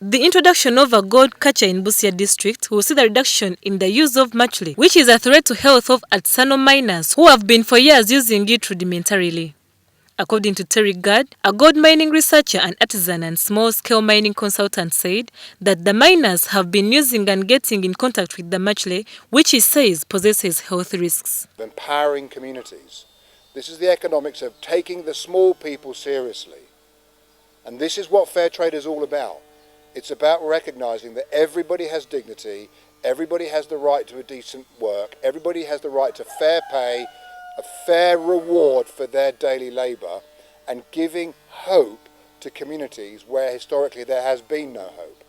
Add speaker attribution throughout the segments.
Speaker 1: The introduction of a gold kacha in Busia district will see the reduction in the use of mercury, which is a threat to health of artisanal miners who have been for years using it rudimentarily. According to Terry Gard, a gold mining researcher and artisan and small-scale mining consultant, said that the miners have been using and getting in contact with the mercury, which he says possesses health risks.
Speaker 2: Empowering communities. This is the economics of taking the small people seriously. And this is what fair trade is all about. It's about recognizing that everybody has dignity, everybody has the right to a decent work, everybody has the right to fair pay, a fair reward for their daily labor, and giving hope to communities where historically there has been no hope.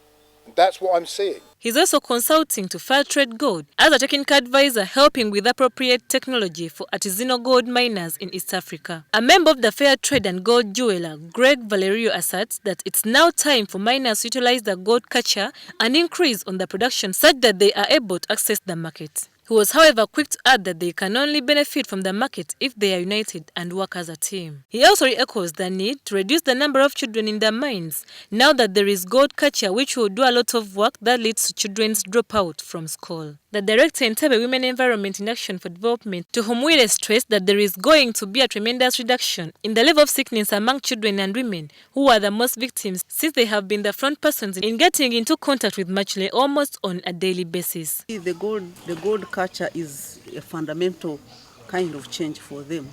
Speaker 2: And that's what I'm seeing.
Speaker 1: He's also consulting to Fair Trade Gold as a technical advisor, helping with appropriate technology for artisanal gold miners in East Africa. A member of the Fair Trade and Gold jeweler, Greg Valerio, asserts that it's now time for miners to utilize the gold kacha and increase on the production such that they are able to access the market. He was, however, quick to add that they can only benefit from the market if they are united and work as a team. He also echoes the need to reduce the number of children in the mines, now that there is gold kacha, which will do a lot of work that leads to children's dropout from school. The director in Tebe Women Environment in Action for Development, to whom we stressed that there is going to be a tremendous reduction in the level of sickness among children and women, who are the most victims, since they have been the front persons in getting into contact with mercury almost on a daily basis.
Speaker 3: The gold kacha is a fundamental kind of change for them.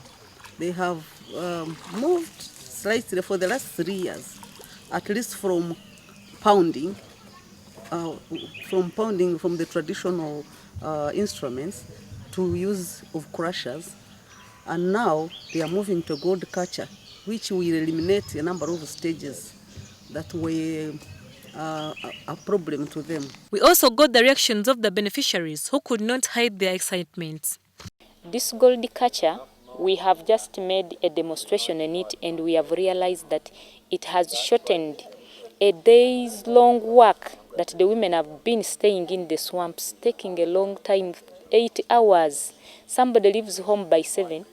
Speaker 3: They have moved slightly for the last 3 years, at least from pounding from the traditional instruments to use of crushers, and now they are moving to gold kacha, which will eliminate a number of stages that were a problem to them.
Speaker 1: We also got the reactions of the beneficiaries, who could not hide their excitement.
Speaker 4: This gold kacha, we have just made a demonstration on it, and we have realized that it has shortened a day's long work that the women have been staying in the swamps, taking a long time, 8 hours. Somebody leaves home by 7,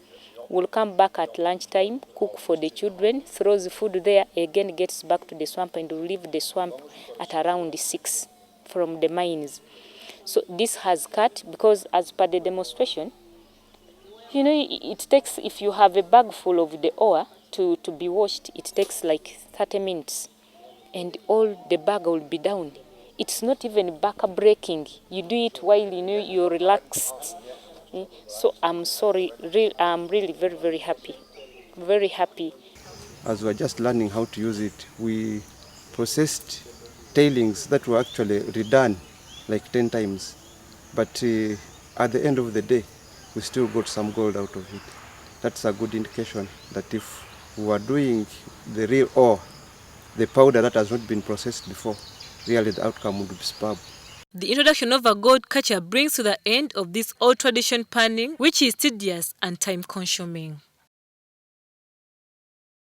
Speaker 4: will come back at lunchtime, cook for the children, throws food there, again gets back to the swamp, and will leave the swamp at around 6 from the mines. So this has cut, because as per the demonstration, you know, it takes, if you have a bag full of the ore to be washed, it takes like 30 minutes. And all the bag will be down. It's not even back breaking. You do it while you know you're relaxed. So I'm sorry, I'm really very, very happy. Very happy.
Speaker 5: As we're just learning how to use it, we processed tailings that were actually redone like 10 times. But at the end of the day, we still got some gold out of it. That's a good indication that if we are doing the real ore, the powder that has not been processed before, really the outcome would be superb.
Speaker 1: The introduction of a gold kacha brings to the end of this old tradition panning, which is tedious and time-consuming.